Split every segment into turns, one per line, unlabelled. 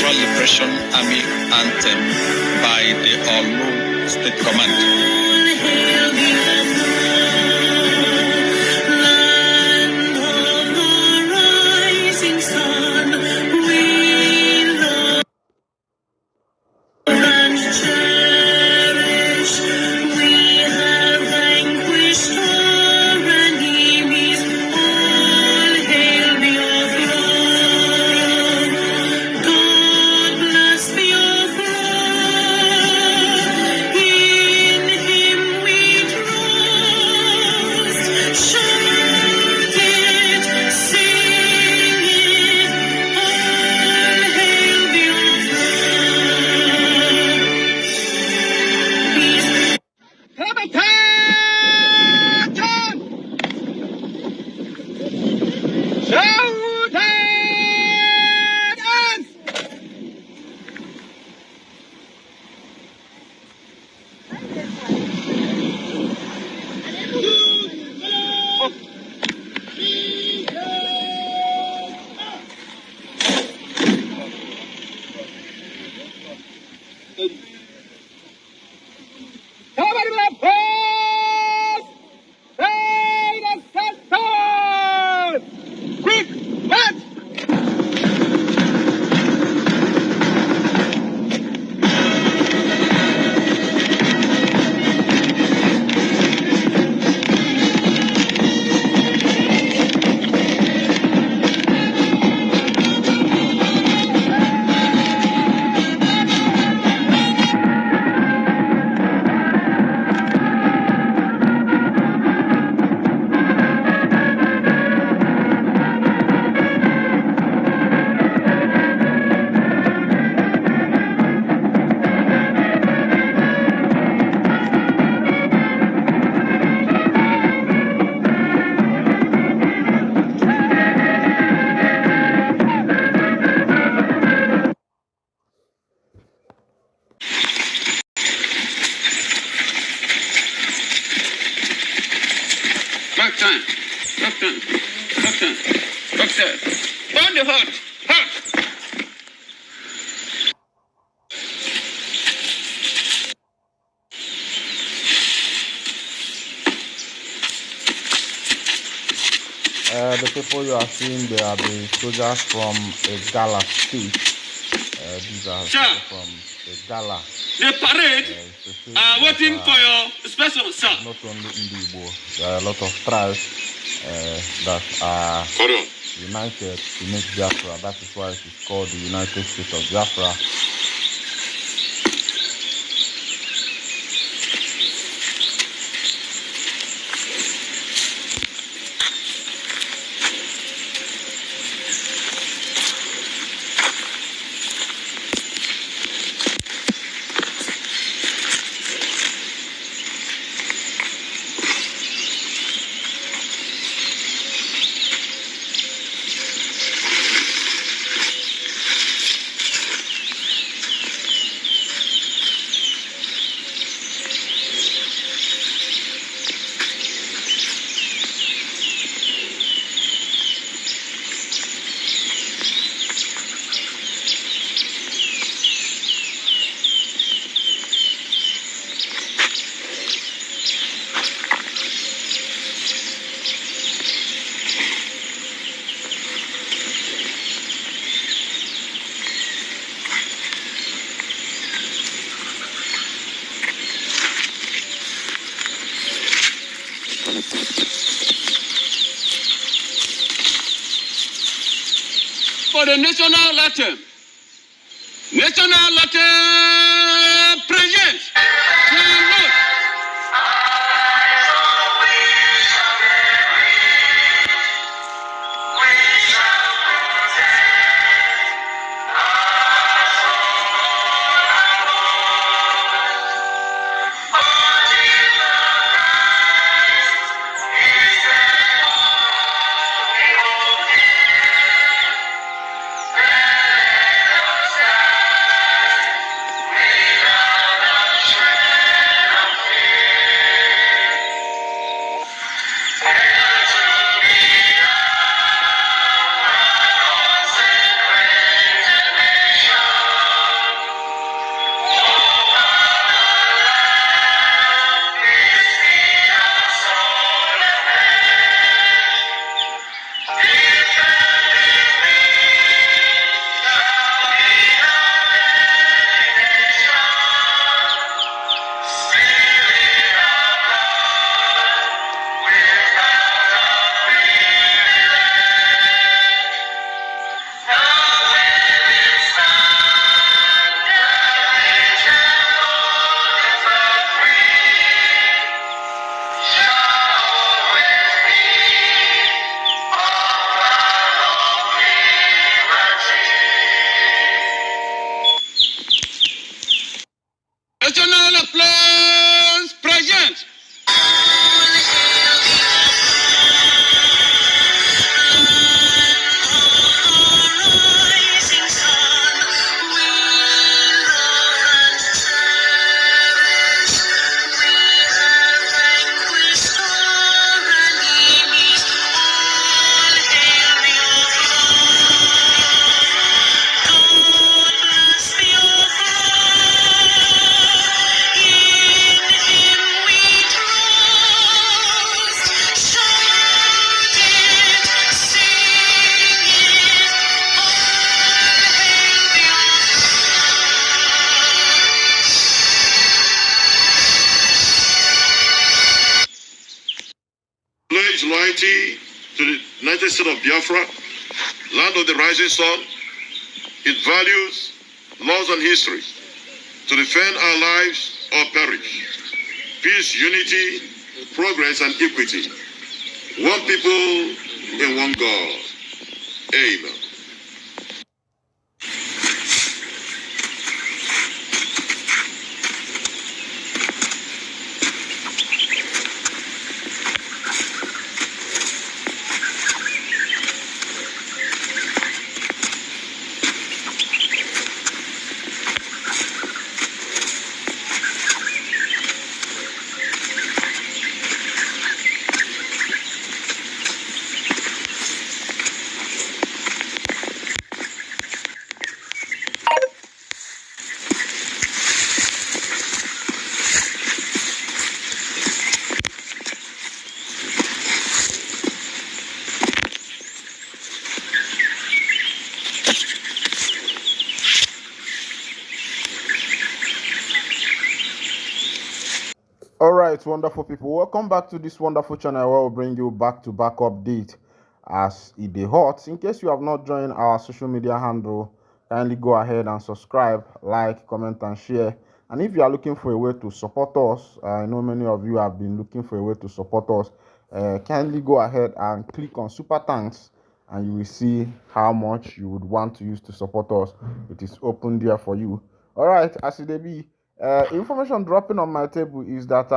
Biafra Liberation Army anthem by the Olu State Command. On the hut!
The people you are seeing, they are the soldiers from a gala state. These are people from the gala.
The parade are waiting for your special, sir.
Not only in the Igbo, there are a lot of tribes that are united to make Biafra. That is why it is called the United States of Biafra.
For the national anthem. National anthem present.
Sure. its loyalty to the United States of Biafra, land of the rising sun, its values, laws, and history, to defend our lives or perish. Peace, unity, progress, and equity. One people in one God. Amen.
All right, wonderful people. Welcome back to this wonderful channel where we'll bring you back-to-back update as it is hot. In case you have not joined our social media handle, kindly go ahead and subscribe, like, comment, and share. And if you are looking for a way to support us, I know many of you have been looking for a way to support us. Kindly go ahead and click on Super Thanks, and you will see how much you would want to use to support us. It is open there for you. All right, as it be. Information dropping on my table is that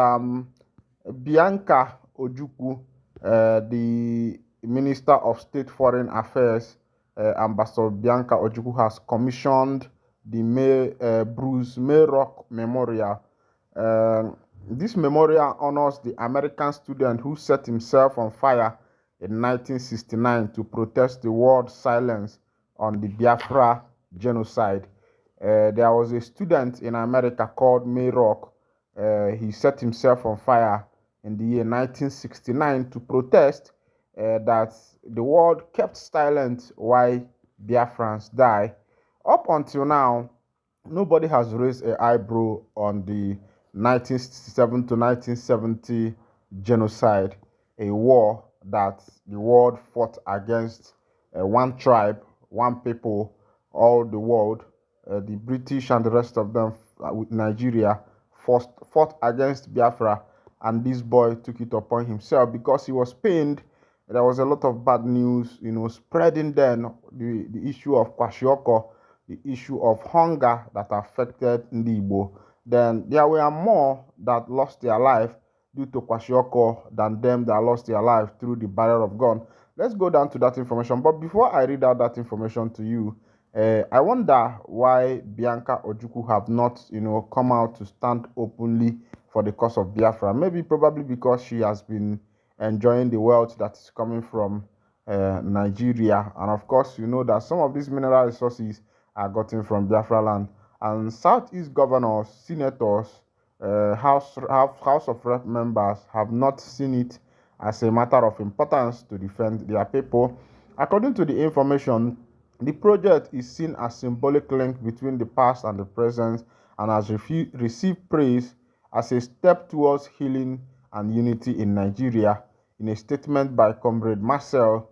Bianca Ojukwu, the Minister of State Foreign Affairs, Ambassador Bianca Ojukwu, has commissioned the Bruce Mayrock Memorial. This memorial honors the American student who set himself on fire in 1969 to protest the world's silence on the Biafra genocide. There was a student in America called Mayrock. He set himself on fire in the year 1969 to protest that the world kept silent while Biafrans die. Up until now, nobody has raised an eyebrow on the 1967 to 1970 genocide, a war that the world fought against one tribe, one people, all the world. The British and the rest of them with Nigeria fought against Biafra, and this boy took it upon himself because he was pained. There was a lot of bad news, spreading then, the issue of kwashiorkor, the issue of hunger that affected Ndigbo. Then there were more that lost their life due to kwashiorkor than them that lost their life through the barrel of gun. Let's go down to that information. But before I read out that information to you, I wonder why Bianca Ojukwu have not, come out to stand openly for the cause of Biafra. Maybe probably because she has been enjoying the wealth that is coming from Nigeria. And of course, you know that some of these mineral resources are gotten from Biafra land. And Southeast governors, senators, House of Rep members have not seen it as a matter of importance to defend their people. According to the information, the project is seen as a symbolic link between the past and the present, and has received praise as a step towards healing and unity in Nigeria. In a statement by Comrade Marcel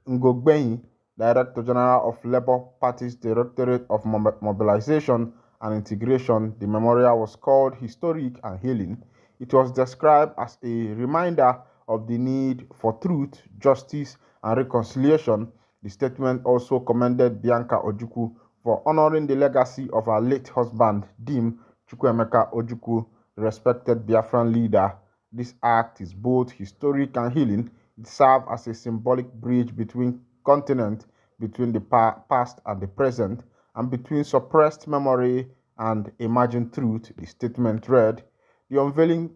Ngogbenyi, Director General of Labour Party's Directorate of Mobilization and Integration, the memorial was called Historic and Healing. It was described as a reminder of the need for truth, justice, and reconciliation. The statement also commended Bianca Ojukwu for honoring the legacy of her late husband, Dim Chukwuemeka Ojukwu, the respected Biafran leader. This act is both historic and healing. It serves as a symbolic bridge between continents, between the past and the present, and between suppressed memory and imagined truth, the statement read. The unveiling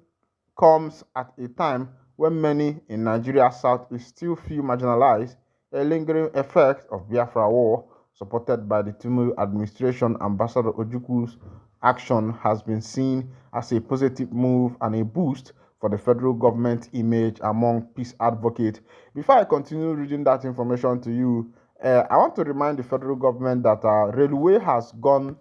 comes at a time when many in Nigeria's southeast still feel marginalized. A lingering effect of Biafra war, supported by the Tinubu administration. Ambassador Ojukwu's action has been seen as a positive move and a boost for the federal government image among peace advocates. Before I continue reading that information to you, I want to remind the federal government that railway has gone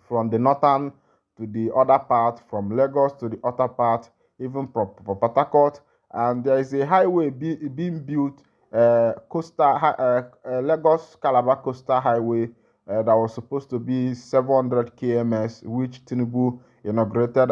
from the northern to the other part, from Lagos to the other part, even from Port Harcourt, and there is a highway being built, Lagos Calabar Coastal Highway, that was supposed to be 700 kms, which Tinubu inaugurated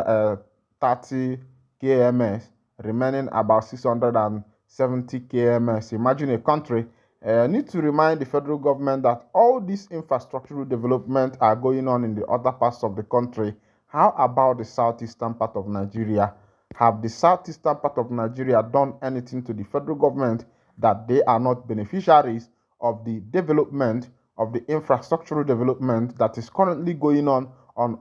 30 kms, remaining about 670 kms. Imagine a country. Need to remind the federal government that all these infrastructural development are going on in the other parts of the country. How about the southeastern part of Nigeria? Have the southeastern part of Nigeria done anything to the federal government that they are not beneficiaries of the development of the infrastructural development that is currently going on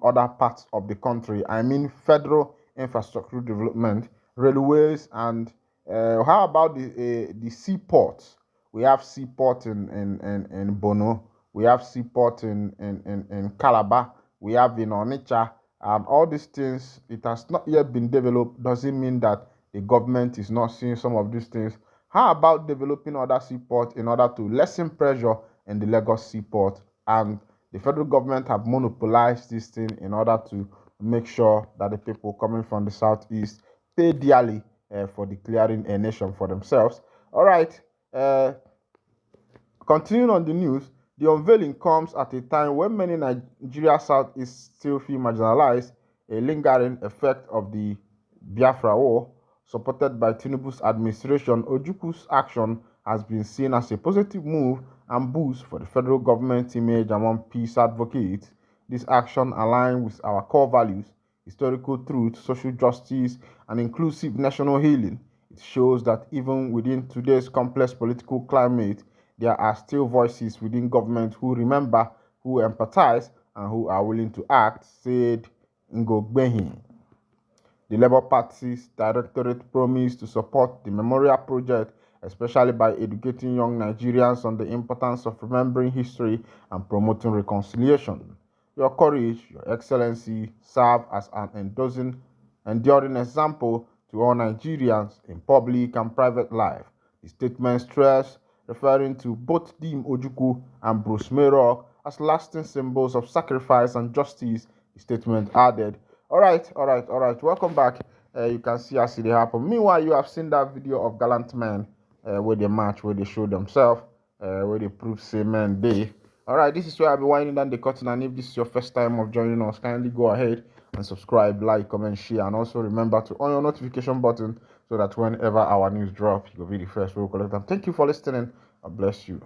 other parts of the country? I mean federal infrastructural development, railways, and how about the seaports? We have seaport in Bono, we have seaport in Calabar, we have in Onitsha, and all these things. It has not yet been developed. Doesn't mean that the government is not seeing some of these things. How about developing other seaports in order to lessen pressure in the Lagos seaport? And the federal government have monopolized this thing in order to make sure that the people coming from the southeast pay dearly for declaring a nation for themselves. All right. Continuing on the news, the unveiling comes at a time when many Nigeria Southeast still feel marginalized, a lingering effect of the Biafra war. Supported by Tinubu's administration, Ojukwu's action has been seen as a positive move and boost for the federal government's image among peace advocates. This action aligns with our core values, historical truth, social justice, and inclusive national healing. It shows that even within today's complex political climate, there are still voices within government who remember, who empathize, and who are willing to act, said Ngogbehin. The Labour Party's directorate promised to support the memorial project, especially by educating young Nigerians on the importance of remembering history and promoting reconciliation. Your courage, Your Excellency, serve as an enduring example to all Nigerians in public and private life. The statement stressed, referring to both Dim Ojukwu and Bruce Mayrock as lasting symbols of sacrifice and justice. The statement added. All right. Welcome back. You can see as it happen. Meanwhile, you have seen that video of gallant men where they match, where they show themselves, where they prove same men day. All right, this is where I'll be winding down the curtain. And if this is your first time of joining us, kindly go ahead and subscribe, like, comment, share, and also remember to on your notification button so that whenever our news drops, you'll be the first to collect them. Thank you for listening. God bless you.